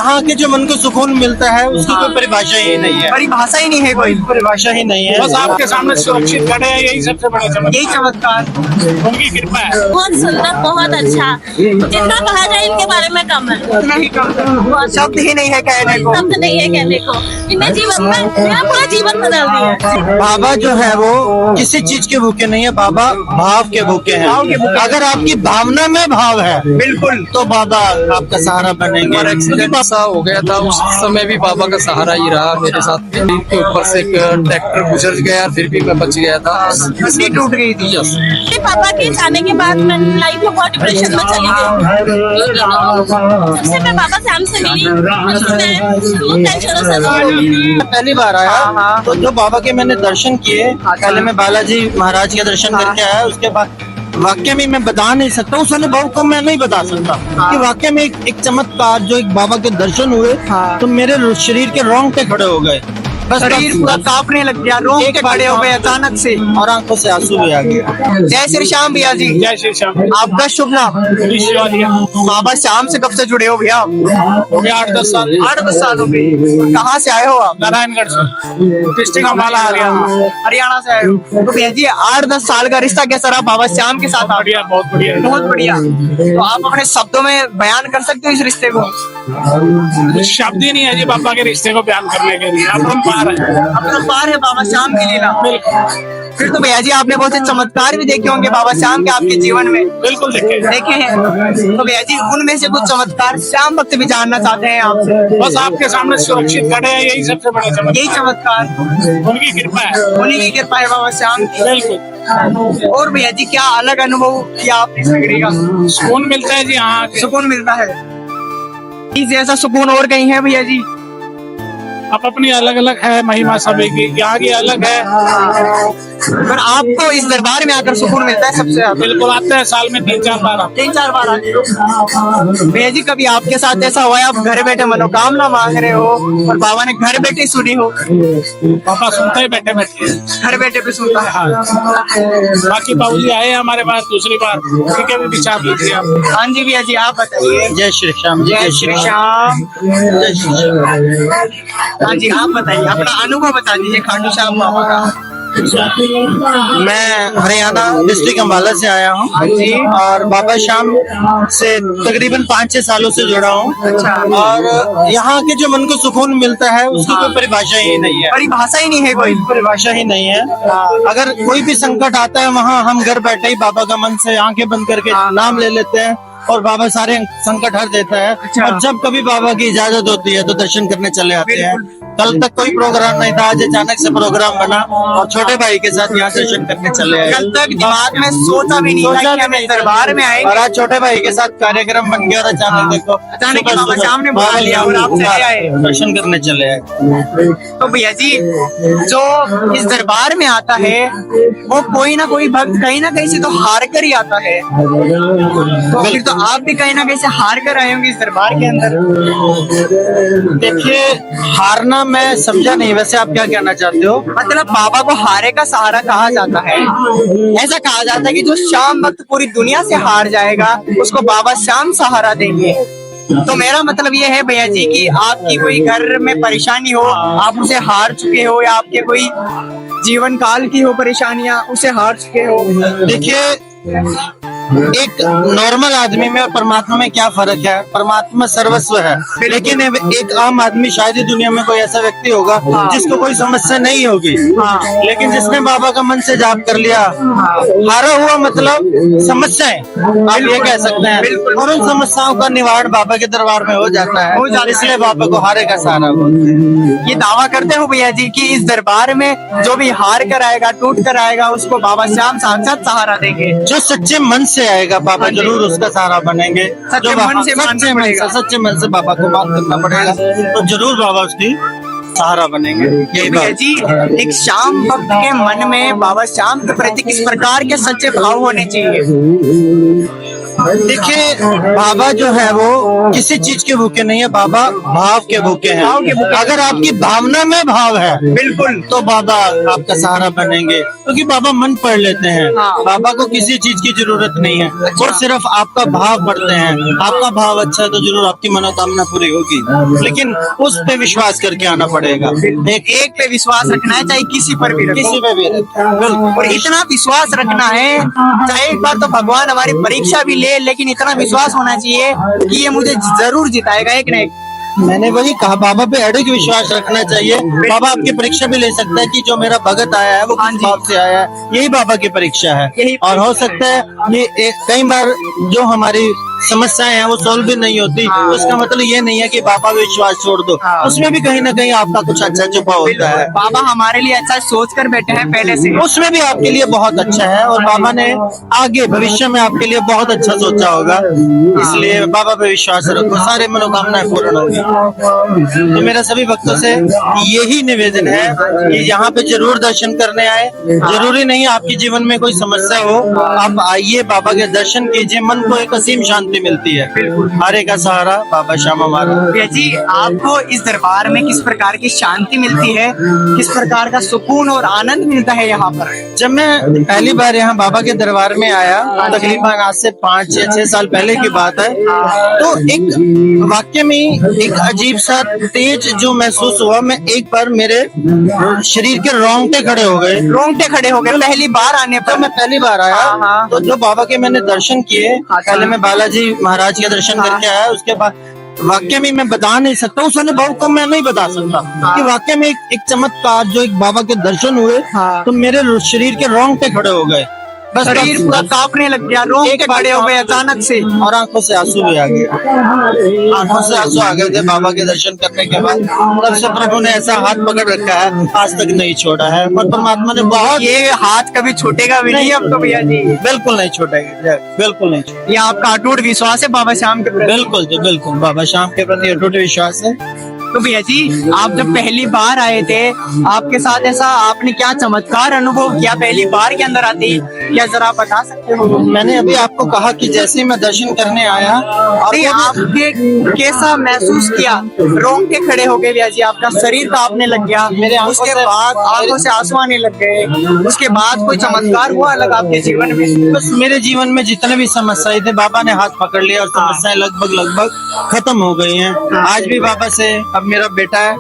यहाँ के जो मन को सुकून मिलता है उसकी कोई परिभाषा ही नहीं है। परिभाषा ही नहीं है कोई, परिभाषा ही नहीं है। बस आपके सामने सुरक्षित खड़े हैं, यही सबसे बड़ा चमत्कार, यही चमत्कार, उनकी कृपा है। बहुत सुंदर, बहुत अच्छा, जितना कहा जाए इनके बारे में कम है। उतना ही कम, शब्द ही नहीं है कहने को, शब्द नहीं है कहने को। इन्हें जीवन में मेरा पूरा जीवन बदल दिया। बाबा जो है वो किसी चीज के भूखे नहीं है, बाबा भाव के भूखे हैं। अगर आपकी भावना में भाव है बिल्कुल तो बाबा आपका सहारा बनेंगे। एक्सीडेंट सा हो गया था, उस समय भी बाबा का सहारा ही रहा मेरे साथ। के ऊपर से एक ट्रैक्टर गुजर गया, फिर भी मैं बच गया था। हड्डी टूट गई थी। पापा के जाने के बाद मैं लाइफ में बहुत डिप्रेशन में चली गई। जब से मैं बाबा श्याम से मिली पहली बार आया तो जो बाबा के मैंने दर्शन किए, पहले मैं बालाजी महाराज के दर्शन करके आया, उसके बाद वाकई में मैं बता नहीं सकता, उस अनुभव को मैं नहीं बता सकता कि वाकई में एक चमत्कार जो एक बाबा के दर्शन हुए तो मेरे शरीर के रोंगटे खड़े हो गए, बस शरीर पूरा कांपने लग गया, रोंगटे खड़े हो गए अचानक से, और आंखों से आंसू भी आ गया। जय श्री श्याम भैया जी। जय श्री श्याम। आपका शुभ नाम? बाबा श्याम से कब से जुड़े हो भैया? हो गया 8-10 साल। 8-10 साल हो गए। कहाँ से आए हो आप? नारायणगढ़ से, डिस्ट्रिक्ट अम्बाला, हरियाणा। हरियाणा से आए हो। तो भैया जी 8-10 साल का रिश्ता कैसा रहा बाबा श्याम के साथ? बढ़िया, बहुत बढ़िया, बहुत बढ़िया। तो आप अपने शब्दों में बयान कर सकते हो इस रिश्ते को? शब्द ही नहीं है जी बाबा के रिश्ते को बयान करने के लिए। अपरंपार है, अपरंपार है बाबा श्याम की लीला। फिर तो भैया जी आपने बहुत से चमत्कार भी देखे होंगे बाबा श्याम के आपके जीवन में। बिल्कुल देखे हैं। तो भैया जी उनमें से कुछ चमत्कार श्याम भक्त भी जानना चाहते हैं आपसे। बस आपके सामने सुरक्षित खड़े हैं, यही सबसे बड़ा चमत्कार, यही चमत्कार, उनकी कृपा है। उन्हीं की कृपा है बाबा श्याम की। बिल्कुल। और भैया जी क्या अलग अनुभव किया आपने इस नगरी का? सुकून मिलता है जी, यहाँ सुकून मिलता है। इस जैसा सुकून और कहीं है भैया जी? अब अपनी अलग अलग है महिमा सभी की, यहाँ की अलग है। पर आपको इस दरबार में आकर सुकून मिलता है सबसे ज्यादा? बिल्कुल, आते हैं साल में 3-4 बार। 3-4 बार आते हो। भैया जी कभी आपके साथ ऐसा हुआ है आप घर बैठे मनोकामना मांग रहे हो और बाबा ने घर बैठे सुनी हो? पापा सुनते ही बैठे बैठे, घर बैठे पे सुनता है। बाकी बाबूजी आए हमारे पास दूसरी बार, उनके भी विचार लीजिए आप। हाँ जी भैया जी आप बताइए। जय श्री श्याम। जय श्री श्याम। जय श्री श्याम। हाँ जी आप बताइए, अपना अनुभव बता दीजिए खाटू श्याम बाबा का। मैं हरियाणा डिस्ट्रिक्ट अम्बाला से आया हूँ और बाबा श्याम से तकरीबन 5-6 सालों से जुड़ा हूँ। अच्छा। और यहाँ के जो मन को सुकून मिलता है उसकी कोई परिभाषा ही नहीं है। परिभाषा ही नहीं है कोई, परिभाषा ही नहीं है। अगर कोई भी संकट आता है वहाँ हम घर बैठे ही बाबा का मन से आंखें बंद करके नाम ले लेते हैं और बाबा सारे संकट हर देता है। अच्छा। और जब कभी बाबा की इजाजत होती है तो दर्शन करने चले आते हैं। कल तक कोई प्रोग्राम नहीं था, आज अचानक से प्रोग्राम बना और छोटे भाई के साथ यहाँ दर्शन करने चले आए। कल तक दिमाग में सोचा भी नहीं था कि हम इस दरबार में आएंगे। और आज छोटे भाई के साथ कार्यक्रम बन गया और अचानक देखो अचानक ही बाबा श्याम ने बुला लिया और आप चले आए, दर्शन करने चले आए। तो भैया जी जो इस दरबार में आता है वो कोई ना कोई भक्त कहीं ना कहीं से तो हार कर ही आता है। तो फिर तो आप भी कहीं ना कहीं से हार कर आए होंगे इस दरबार के अंदर। देखिए हारना मैं समझा नहीं, वैसे आप क्या कहना चाहते हो? मतलब बाबा को हारे का सहारा कहा जाता है। ऐसा कहा जाता है कि जो श्याम भक्त पूरी दुनिया से हार जाएगा उसको बाबा श्याम सहारा देंगे। तो मेरा मतलब ये है भैया जी कि आपकी कोई घर में परेशानी हो, आप उसे हार चुके हो, या आपके कोई जीवन काल की हो परेशानियां उसे हार चुके हो। देखिए एक नॉर्मल आदमी में और परमात्मा में क्या फर्क है? परमात्मा सर्वस्व है, लेकिन एक आम आदमी शायद ही दुनिया में कोई ऐसा व्यक्ति होगा जिसको कोई समस्या नहीं होगी। लेकिन जिसने बाबा का मन से जाप कर लिया, हारा हुआ मतलब समस्याएं आप ये कह सकते हैं, और उन समस्याओं का निवारण बाबा के दरबार में हो जाता है, इसलिए बाबा को हारे का सहारा बोलते हैं। ये दावा करते हो भैया जी कि इस दरबार में जो भी हार कर आएगा, टूट कर आएगा, उसको बाबा श्याम साक्षात सहारा देंगे। जो सच्चे मन से आएगा बाबा जरूर उसका सहारा बनेंगे। सच्चे मन से सच्चे मन से बाबा को बात करना पड़ेगा तो जरूर बाबा उसकी सहारा बनेंगे। भैया जी एक श्याम भक्त के मन में बाबा श्याम के प्रति किस प्रकार के सच्चे भाव होने चाहिए? देखिए, बाबा जो है वो किसी चीज के भूखे नहीं है, बाबा भाव के भूखे हैं। अगर आपकी भावना में भाव है बिल्कुल, तो बाबा आपका सहारा बनेंगे, क्योंकि बाबा मन पढ़ लेते हैं। हाँ। बाबा को किसी चीज की जरूरत नहीं है, वो सिर्फ आपका भाव पढ़ते हैं। आपका भाव अच्छा है तो जरूर आपकी मनोकामना पूरी होगी, लेकिन उस पे विश्वास करके आना पड़ेगा। एक पे विश्वास रखना है, चाहे किसी पर भी रखो। किसी पे भी बिल्कुल। और इतना विश्वास रखना है, चाहे एक बार तो भगवान हमारी परीक्षा भी ले, लेकिन इतना विश्वास होना चाहिए कि ये मुझे जरूर जिताएगा एक न एक। मैंने वही कहा, बाबा पे अड़िग विश्वास रखना चाहिए। बाबा आपकी परीक्षा भी ले सकता है कि जो मेरा भगत आया है वो किस भाव से आया है, यही बाबा की परीक्षा है। और हो सकता है ये कई बार जो हमारी समस्याएं हैं वो सॉल्व भी नहीं होती, उसका मतलब ये नहीं है कि बाबा पे विश्वास छोड़ दो, उसमें भी कहीं ना कहीं आपका कुछ अच्छा छुपा होता है। बाबा हमारे लिए अच्छा सोच कर बैठे हैं पहले से, उसमें भी आपके लिए बहुत अच्छा है, और बाबा ने आगे भविष्य में आपके लिए बहुत अच्छा सोचा होगा। इसलिए बाबा पे विश्वास रखो, सारे मनोकामनाएं पूर्ण होगी। तो मेरा सभी भक्तों से यही निवेदन है कि यहाँ पे जरूर दर्शन करने आए। जरूरी नहीं आपके जीवन में कोई समस्या हो, आप आइए, बाबा के दर्शन कीजिए, मन को एक असीम शांति मिलती है। हरे का सहारा बाबा श्याम हमारा। भैया जी, आपको इस दरबार में किस प्रकार की शांति मिलती है, किस प्रकार का सुकून और आनंद मिलता है यहाँ पर? जब मैं पहली बार यहाँ बाबा के दरबार में आया, तकरीबन आज से 5 या 6 साल पहले की बात है, तो एक वाक्य में एक अजीब सा तेज जो महसूस हुआ। मैं एक बार मेरे शरीर के रोंगटे खड़े हो गए। रोंगटे खड़े हो गए पहली बार आने पर? मैं पहली बार आया तो जो बाबा के मैंने दर्शन किए, पहले मैं बालाजी महाराज के दर्शन करके आया, उसके बाद वाक्य में मैं बता नहीं सकता, उस अनुभव को मैं नहीं बता सकता कि वाक्य में एक चमत्कार जो एक बाबा के दर्शन हुए, तो मेरे शरीर के रोंगटे खड़े हो गए। बस शरीर पूरा कांपने लग गया, रोंगटे खड़े हो गए अचानक से, और आंखों से आंसू भी आ गए। आंखों से आंसू आ गए थे बाबा के दर्शन करने के बाद। तब से प्रभु ने ऐसा हाथ पकड़ रखा है, आज तक नहीं छोड़ा है, और परमात्मा ने बहुत, ये हाथ कभी छूटेगा भी नहीं अब तो भैया जी? बिल्कुल नहीं छोड़ेगा, बिल्कुल नहीं छोड़ेगा। ये आपका अटूट विश्वास है बाबा श्याम के प्रति? बिल्कुल जी, बिल्कुल बाबा श्याम के प्रति अटूट विश्वास है। तो भैया जी, आप जब पहली बार आए थे, आपके साथ ऐसा आपने क्या चमत्कार अनुभव किया पहली बार के अंदर आते ही, क्या जरा आप बता सकते हो? मैंने अभी आपको कहा कि जैसे ही मैं दर्शन करने आया, अरे आपने कैसा महसूस किया? रोंगटे खड़े हो गए भैया जी, आपका शरीर कांपने लग गया, मेरे उसके बाद आंखों से आंसू आने लग गए, उसके बाद कोई चमत्कार हुआ अलग आपके जीवन में? बस मेरे जीवन में जितने भी समस्याएं थे, बाबा ने हाथ पकड़ लिया और समस्याएं लगभग खत्म हो गई हैं। आज भी बाबा से, अब मेरा बेटा है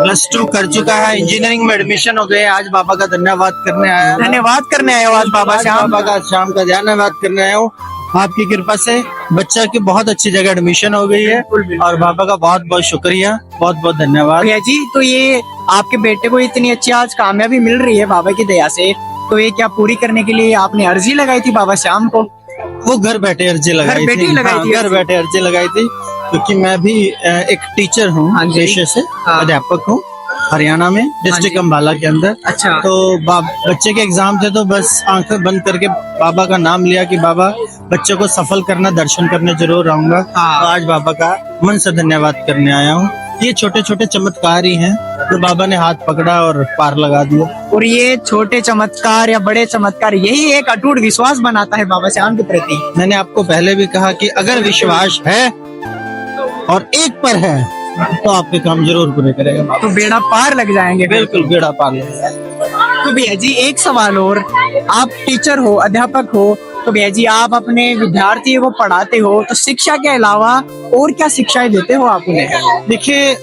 +2 कर चुका है, इंजीनियरिंग में एडमिशन हो गए। आज बाबा का धन्यवाद करने आया, धन्यवाद करने आए हो आज बाबा श्याम? बाबा का शाम का धन्यवाद करने आया हूँ। आपकी कृपा से बच्चा की बहुत अच्छी जगह एडमिशन हो गई है, और बाबा का बहुत बहुत शुक्रिया, बहुत बहुत धन्यवाद। भैया जी, तो ये आपके बेटे को इतनी अच्छी आज कामयाबी मिल रही है बाबा की दया से, तो ये क्या पूरी करने के लिए आपने अर्जी लगाई थी बाबा श्याम को? वो घर बैठे अर्जी लगाई थी, घर बैठे अर्जी लगाई थी, क्योंकि मैं भी एक टीचर हूँ पेशे से, अध्यापक हूँ हरियाणा में, डिस्ट्रिक्ट अम्बाला के अंदर। अच्छा। तो बच्चे के एग्जाम थे, तो बस आंखें बंद करके बाबा का नाम लिया कि बाबा बच्चे को सफल करना, दर्शन करने जरूर आऊंगा। तो आज बाबा का मन से धन्यवाद करने आया हूँ। ये छोटे छोटे चमत्कार ही हैं तो बाबा ने हाथ पकड़ा और पार लगा दिया। और ये छोटे चमत्कार या बड़े चमत्कार, यही एक अटूट विश्वास बनाता है बाबा श्याम के प्रति। मैंने आपको पहले भी कहा कि अगर विश्वास है और एक पर है तो आपके काम जरूर पूरे करेगा, तो बेड़ा पार लग जाएंगे। बिल्कुल बेड़ा पार लग जाएगा। तो भैया जी, एक सवाल और, आप टीचर हो, अध्यापक हो, तो भैया जी आप अपने विद्यार्थियों को पढ़ाते हो, तो शिक्षा के अलावा और क्या शिक्षाएं देते हो आप उन्हें? देखिए,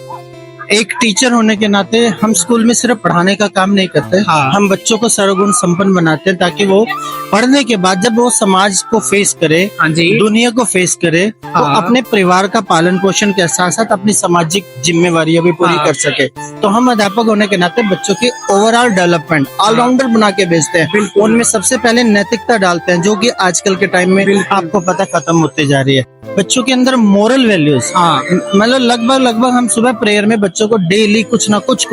एक टीचर होने के नाते हम स्कूल में सिर्फ पढ़ाने का काम नहीं करते। हम बच्चों को सर्वगुण संपन्न बनाते हैं, ताकि वो पढ़ने के बाद जब वो समाज को फेस करे, दुनिया को फेस करे, तो अपने परिवार का पालन पोषण के साथ साथ अपनी सामाजिक जिम्मेवारियां भी पूरी कर सके। तो हम अध्यापक होने के नाते बच्चों की ओवरऑल डेवलपमेंट ऑलराउंडर बना के भेजते हैं। उनमें सबसे पहले नैतिकता डालते हैं, जो कि आजकल के टाइम में आपको पता खत्म होती जा रही है। बच्चों के अंदर मोरल वैल्यूज, मतलब लगभग हम सुबह प्रेयर में बच्चों को डेली कुछ ना कुछ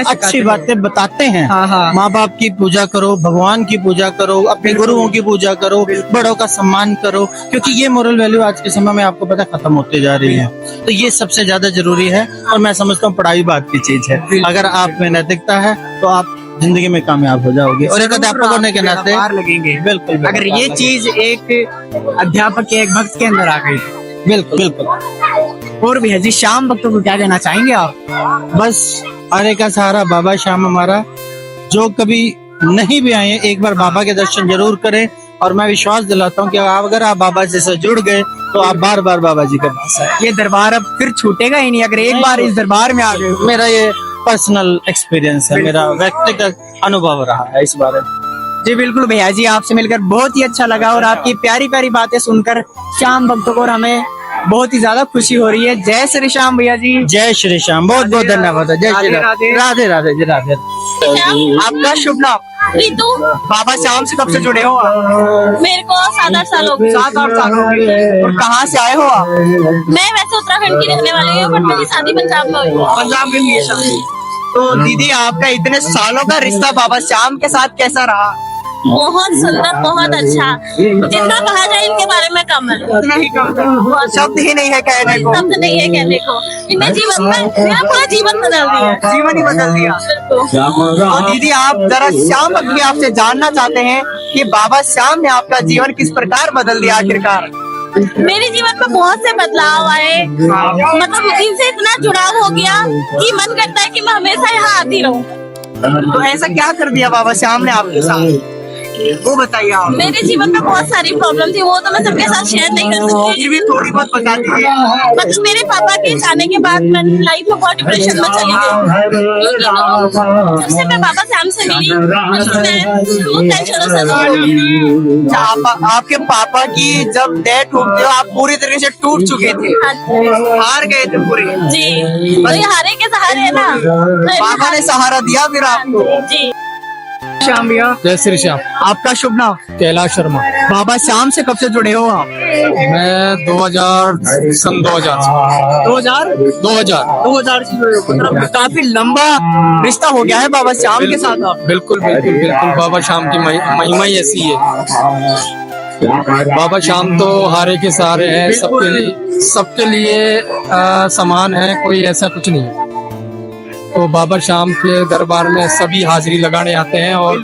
अच्छी बातें बताते हैं। माँ बाप की पूजा करो, भगवान की पूजा करो, अपने गुरुओं की पूजा करो, बड़ों का सम्मान करो, क्योंकि ये मोरल वैल्यू आज के समय में आपको पता खत्म होते जा रही है। तो ये सबसे ज्यादा जरूरी है, और मैं समझता हूँ पढ़ाई बात की चीज है। अगर आप में नैतिकता है तो आप जिंदगी में कामयाब हो जाओगे। और एक अध्यापक होने के नाते पार लगेंगे। बिल्कुल अगर ये चीज एक अध्यापक के, एक भक्त के अंदर आ गई। बिल्कुल बिल्कुल। और भैया जी शाम भक्तों को क्या कहना चाहेंगे आप? बस आरे का सहारा बाबा श्याम हमारा, जो कभी नहीं भी आए एक बार बाबा के दर्शन जरूर करें। और मैं विश्वास दिलाता हूँ कि अगर आप बाबा जी से जुड़ गए तो आप बार बार बाबा जी के पास आए। ये दरबार अब फिर छूटेगा ही नहीं अगर एक बार इस दरबार में आ गए। मेरा ये पर्सनल एक्सपीरियंस है, मेरा व्यक्तिगत अनुभव रहा है इस बारे में। जी बिल्कुल भैया जी, आपसे मिलकर बहुत ही अच्छा लगा और आपकी प्यारी प्यारी बातें सुनकर श्याम भक्तों को और हमें बहुत ही ज्यादा खुशी हो रही है। जय श्री श्याम भैया जी। जय श्री श्याम, बहुत बहुत धन्यवाद। जय श्री राम। राधे राधे राधे जी, राधे। आपका शुभ नाम? रितु। बाबा श्याम से कब से जुड़े हो आप? मेरे को 7-8 साल हो गए। 7-8 साल हो गए। और कहाँ से आए हो आप? मैं वैसे उत्तराखंड की रहने वाली हूँ, बट मेरी शादी पंजाब में हुई है। पंजाब में हुई है शादी। तो दीदी आपका इतने सालों का रिश्ता बाबा श्याम के साथ कैसा रहा? बहुत सुंदर, बहुत अच्छा। जितना कहा जाए इनके बारे में कम है। उतना ही कम था। शब्द ही नहीं है कहने को। शब्द नहीं है कहने को। इनने जीवन में मेरा पूरा जीवन बदल दिया। जीवन ही बदल दिया। बिल्कुल। और दीदी आप जरा श्याम भक्त भी आपसे जानना चाहते हैं कि बाबा श्याम ने आपका जीवन किस प्रकार बदल दिया आखिरकार? मेरे जीवन में बहुत से बदलाव आए, मतलब इनसे इतना जुड़ाव हो गया कि मन करता है कि मैं हमेशा यहाँ आती रहूं। तो ऐसा क्या कर दिया बाबा श्याम ने आपके साथ, वो बताइए आप। मेरे जीवन में बहुत सारी प्रॉब्लम थी, वो तो मैं सबके साथ शेयर नहीं कर सकती। फिर भी थोड़ी बहुत बता दीजिए। बस मेरे पापा के जाने के बाद मैं लाइफ में बहुत डिप्रेशन में चली गई। जब से मैं बाबा श्याम से मिली, तब से मैं बहुत टेंशनों से दूर हूँ। आपके पापा की जब डेथ हुई तो आप पूरी तरीके से टूट चुके थे, हार गए थे पूरे। जी, और ये हारे के सहारे है ना। पापा ने सहारा दिया फिर आपको। जी। श्याम भैया, जय श्री श्याम। आपका शुभ नाम? कैलाश शर्मा। बाबा श्याम से कब से जुड़े हो आप? मैं 2000 2000 से जुड़े हो। मतलब काफी लंबा रिश्ता हो गया है बाबा श्याम के साथ आप। बिल्कुल बिल्कुल बिल्कुल। बाबा श्याम की महिमा ही ऐसी है। बाबा श्याम तो हारे के सहारे हैं, सबके लिए समान है, कोई ऐसा कुछ नहीं है। तो बाबा श्याम के दरबार में सभी हाजिरी लगाने आते हैं और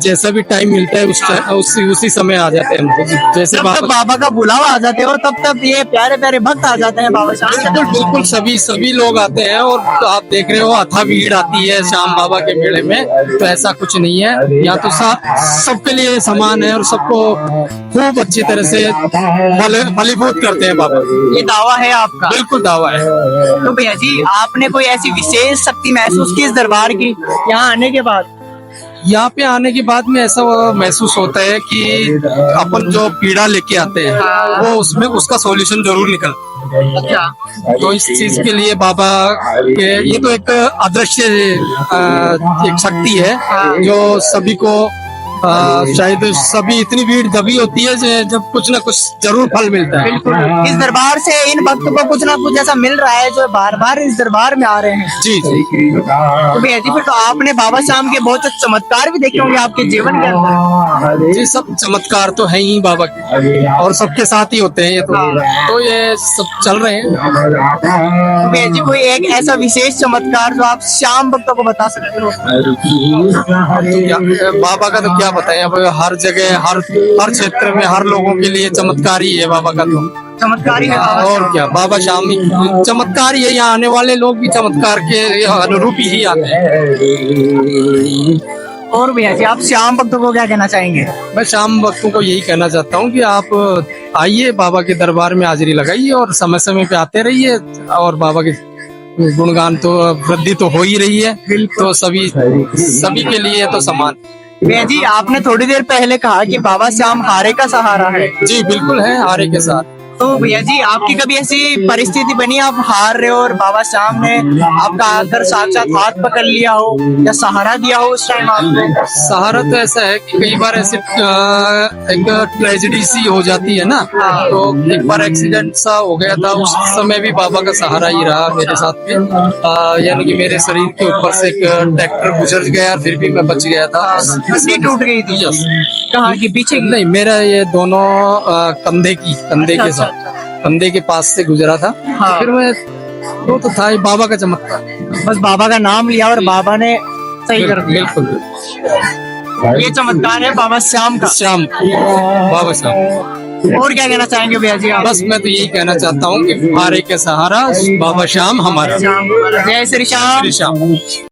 जैसा भी टाइम मिलता है उसी समय आ जाते हैं। जैसे जब बाबा का बुलावा आ जाते हैं और तब ये प्यारे प्यारे भक्त आ जाते हैं बाबा श्याम। बिल्कुल सभी लोग आते हैं और तो आप देख रहे हो अथा भीड़ आती है श्याम बाबा के मेले में। तो ऐसा कुछ नहीं है, यहाँ तो सबके लिए समान है और सबको खूब अच्छी तरह से फलीभूत करते हैं बाबा। ये दावा है आपका? बिल्कुल दावा है। तो भैया जी आपने कोई ऐसी विशेष शक्ति महसूस की इस दरबार की यहाँ आने के बाद? यहाँ पे आने के बाद में ऐसा महसूस होता है कि अपन जो पीड़ा लेके आते हैं वो उसमें उसका सॉल्यूशन जरूर निकल। अच्छा। तो इस चीज के लिए बाबा के ये तो एक अदृश्य एक शक्ति है जो सभी को शायद सभी इतनी भीड़ तभी होती है जब कुछ ना कुछ जरूर फल मिलता है। बिल्कुल। इस दरबार से इन भक्तों को कुछ ना कुछ ऐसा मिल रहा है जो बार बार इस दरबार में आ रहे हैं। जी जी। तो भैया जी फिर तो आपने बाबा श्याम के बहुत चमत्कार भी देखे होंगे आपके जीवन के अंदर। जी सब चमत्कार तो है ही बाबा के और सबके साथ ही होते हैं ये तो ये सब चल रहे हैं। तो भैया जी कोई एक ऐसा विशेष चमत्कार जो आप श्याम भक्तों को बता सकते हो? बाबा का तो क्या बताएं, अब हर जगह हर क्षेत्र में हर लोगों के लिए चमत्कार ही है बाबा का। तो चमत्कार ही है बाबा और क्या, बाबा श्याम चमत्कार ही है। यहाँ आने वाले लोग भी चमत्कार के अनुरूप ही आते हैं। और भैया जी आप श्याम भक्तों को क्या कहना चाहेंगे? मैं श्याम भक्तों को यही कहना चाहता हूँ कि आप आइए बाबा के दरबार में हाजिरी लगाइए और समय समय पे आते रहिए और बाबा के गुणगान तो वृद्धि तो हो ही रही है। तो सभी के लिए तो समान। भैया जी आपने थोड़ी देर पहले कहा कि बाबा श्याम हारे का सहारा है। जी बिल्कुल है, हारे के साथ। तो भैया जी आपकी कभी ऐसी परिस्थिति बनी आप हार रहे हो और बाबा श्याम ने आपका आकर साक्षात हाथ पकड़ लिया हो या सहारा दिया हो उस टाइम आपको? सहारा तो ऐसा है कि कई बार ऐसे एक ट्रेजेडी सी हो जाती है ना। तो एक बार एक्सीडेंट सा हो गया था, उस समय भी बाबा का सहारा ही रहा मेरे साथ में। यानी कि मेरे शरीर के ऊपर से एक ट्रैक्टर गुजर गया, फिर भी मैं बच गया था। हड्डी टूट गई थी? कहाँ की? पीछे की? नहीं, मेरा ये दोनों कंधे के साथ कंधे के पास से गुजरा था। फिर मैं तो था ही बाबा का चमत्कार। बस बाबा का नाम लिया और बाबा ने सही कर दिया। बिल्कुल ये चमत्कार है बाबा श्याम का। श्याम बाबा श्याम। और क्या कहना चाहेंगे भैया जी आप? बस मैं तो यही कहना चाहता हूँ कि हारे के सहारा बाबा श्याम हमारा। जय श्री श्याम। श्री श्याम।